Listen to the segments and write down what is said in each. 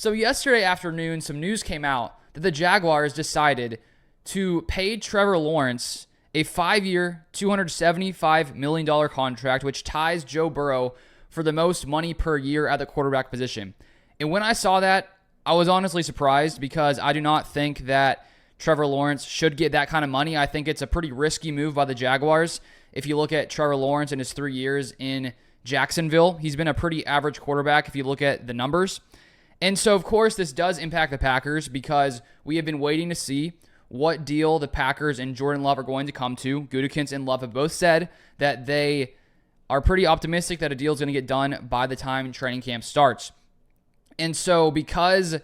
So yesterday afternoon, some news came out that the Jaguars decided to pay Trevor Lawrence a 5-year, $275 million contract, which ties Joe Burrow for the most money per year at the quarterback position. And when I saw that, I was honestly surprised because I do not think that Trevor Lawrence should get that kind of money. I think it's a pretty risky move by the Jaguars. If you look at Trevor Lawrence in his 3 years in Jacksonville, he's been a pretty average quarterback if you look at the numbers. And so, of course, this does impact the Packers because we have been waiting to see what deal the Packers and Jordan Love are going to come to. Gutekunst and Love have both said that they are pretty optimistic that a deal is going to get done by the time training camp starts. And so because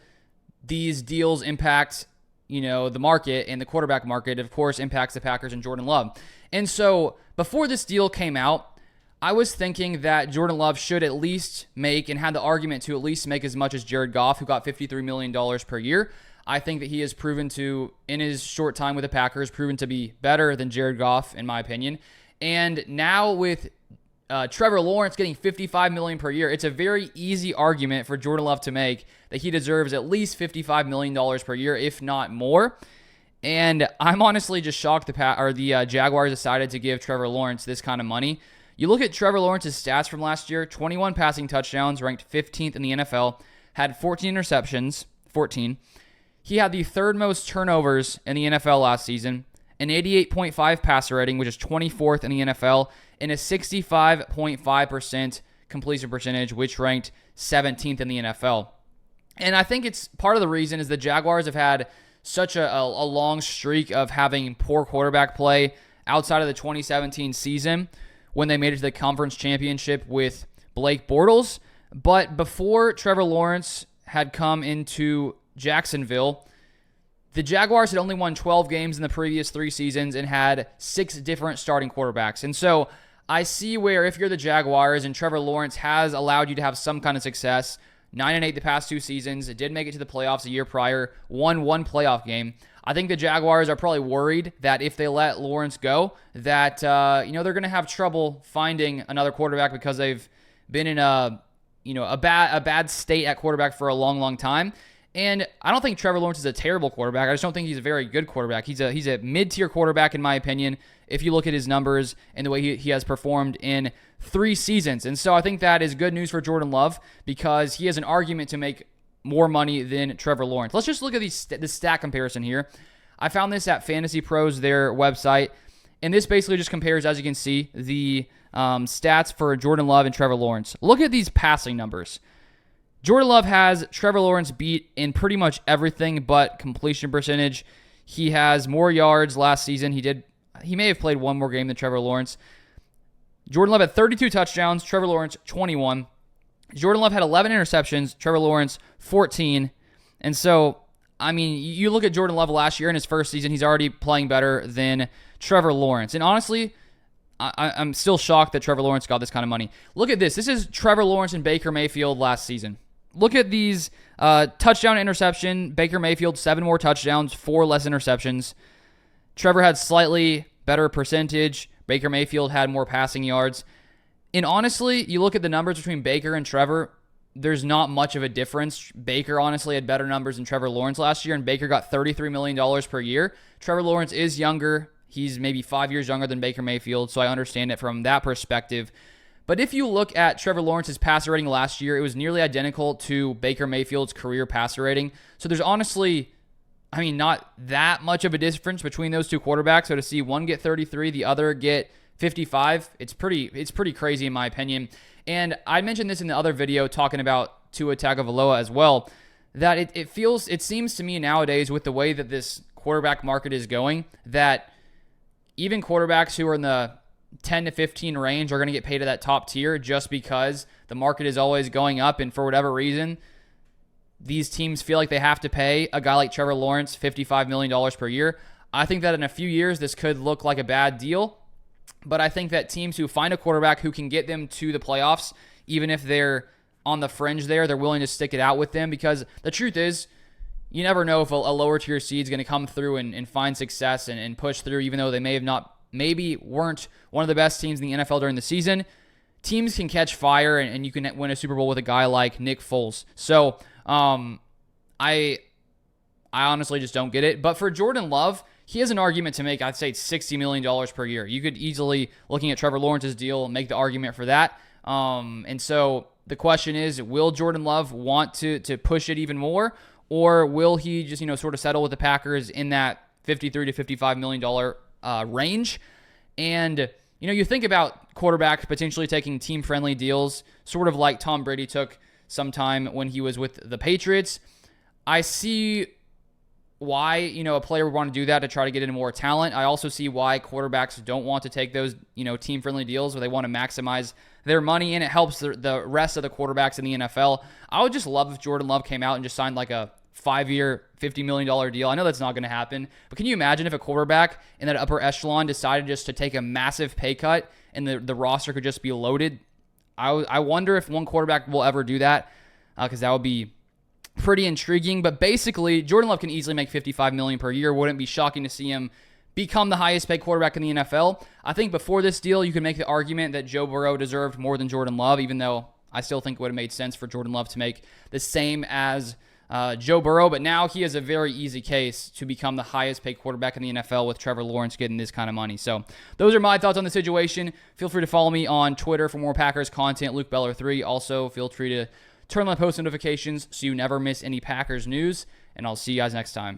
these deals impact, the market, and the quarterback market, of course, impacts the Packers and Jordan Love. And so before this deal came out, I was thinking that Jordan Love should at least make, and had the argument to at least make as much as Jared Goff, who got $53 million per year. I think that he has proven to, in his short time with the Packers, proven to be better than Jared Goff, in my opinion. And now with Trevor Lawrence getting $55 million per year, it's a very easy argument for Jordan Love to make that he deserves at least $55 million per year, if not more. And I'm honestly just shocked the Jaguars decided to give Trevor Lawrence this kind of money. You look at Trevor Lawrence's stats from last year: 21 passing touchdowns, ranked 15th in the NFL, had 14 interceptions, 14. He had the third most turnovers in the NFL last season, an 88.5 passer rating, which is 24th in the NFL, and a 65.5% completion percentage, which ranked 17th in the NFL. And I think it's part of the reason is the Jaguars have had such a long streak of having poor quarterback play outside of the 2017 season when they made it to the conference championship with Blake Bortles. But before Trevor Lawrence had come into Jacksonville, the Jaguars had only won 12 games in the previous 3 seasons and had 6 different starting quarterbacks. And so I see where if you're the Jaguars and Trevor Lawrence has allowed you to have some kind of success, 9-8 the past 2 seasons, it did make it to the playoffs a year prior, won 1 playoff game. I think the Jaguars are probably worried that if they let Lawrence go, that they're going to have trouble finding another quarterback because they've been in a bad state at quarterback for a long, long time. And I don't think Trevor Lawrence is a terrible quarterback. I just don't think he's a very good quarterback. He's a mid-tier quarterback in my opinion, if you look at his numbers and the way he has performed in 3 seasons. And so I think that is good news for Jordan Love because he has an argument to make more money than Trevor Lawrence. Let's just look at the stat comparison here. I found this at Fantasy Pros, their website, and this basically just compares, as you can see, the stats for Jordan Love and Trevor Lawrence. Look at these passing numbers. Jordan Love has Trevor Lawrence beat in pretty much everything but completion percentage. He has more yards last season. He may have played 1 more game than Trevor Lawrence. Jordan Love had 32 touchdowns, Trevor Lawrence 21. Jordan Love had 11 interceptions, Trevor Lawrence 14. And so, I mean, you look at Jordan Love last year in his first season, he's already playing better than Trevor Lawrence. And honestly, I'm still shocked that Trevor Lawrence got this kind of money. Look at this. This is Trevor Lawrence and Baker Mayfield last season. Look at these touchdown, interception. Baker Mayfield, 7 more touchdowns, 4 less interceptions. Trevor had slightly better percentage. Baker Mayfield had more passing yards. And honestly, you look at the numbers between Baker and Trevor, there's not much of a difference. Baker honestly had better numbers than Trevor Lawrence last year, and Baker got $33 million per year. Trevor Lawrence is younger. He's maybe 5 years younger than Baker Mayfield, so I understand it from that perspective. But if you look at Trevor Lawrence's passer rating last year, it was nearly identical to Baker Mayfield's career passer rating. So there's honestly, not that much of a difference between those 2 quarterbacks. So to see one get 33, the other get 55, it's pretty crazy in my opinion. And I mentioned this in the other video talking about Tua Tagovailoa as well, that it seems to me nowadays with the way that this quarterback market is going, that even quarterbacks who are in the 10 to 15 range are going to get paid at that top tier just because the market is always going up, and for whatever reason, these teams feel like they have to pay a guy like Trevor Lawrence $55 million per year. I think that in a few years, this could look like a bad deal, but I think that teams who find a quarterback who can get them to the playoffs, even if they're on the fringe there, they're willing to stick it out with them, because the truth is, you never know if a lower tier seed is going to come through and find success and push through, even though they maybe weren't one of the best teams in the NFL during the season. Teams can catch fire, and you can win a Super Bowl with a guy like Nick Foles. So I honestly just don't get it. But for Jordan Love, he has an argument to make. I'd say it's $60 million per year. You could easily, looking at Trevor Lawrence's deal, make the argument for that. And so the question is, will Jordan Love want to push it even more? Or will he just, sort of settle with the Packers in that $53 to $55 million range? And, you think about quarterbacks potentially taking team-friendly deals, sort of like Tom Brady took sometime when he was with the Patriots. I see why, a player would want to do that to try to get into more talent. I also see why quarterbacks don't want to take those, team-friendly deals where they want to maximize their money, and it helps the rest of the quarterbacks in the NFL. I would just love if Jordan Love came out and just signed like a 5-year, $50 million deal. I know that's not going to happen, but can you imagine if a quarterback in that upper echelon decided just to take a massive pay cut and the roster could just be loaded? I wonder if one quarterback will ever do that, because that would be pretty intriguing. But basically, Jordan Love can easily make $55 million per year. Wouldn't be shocking to see him become the highest paid quarterback in the NFL. I think before this deal, you could make the argument that Joe Burrow deserved more than Jordan Love, even though I still think it would have made sense for Jordan Love to make the same as Joe Burrow. But now he has a very easy case to become the highest paid quarterback in the NFL with Trevor Lawrence getting this kind of money. So those are my thoughts on the situation. Feel free to follow me on Twitter for more Packers content, Luke Beller3. Also, feel free to turn on post notifications so you never miss any Packers news. And I'll see you guys next time.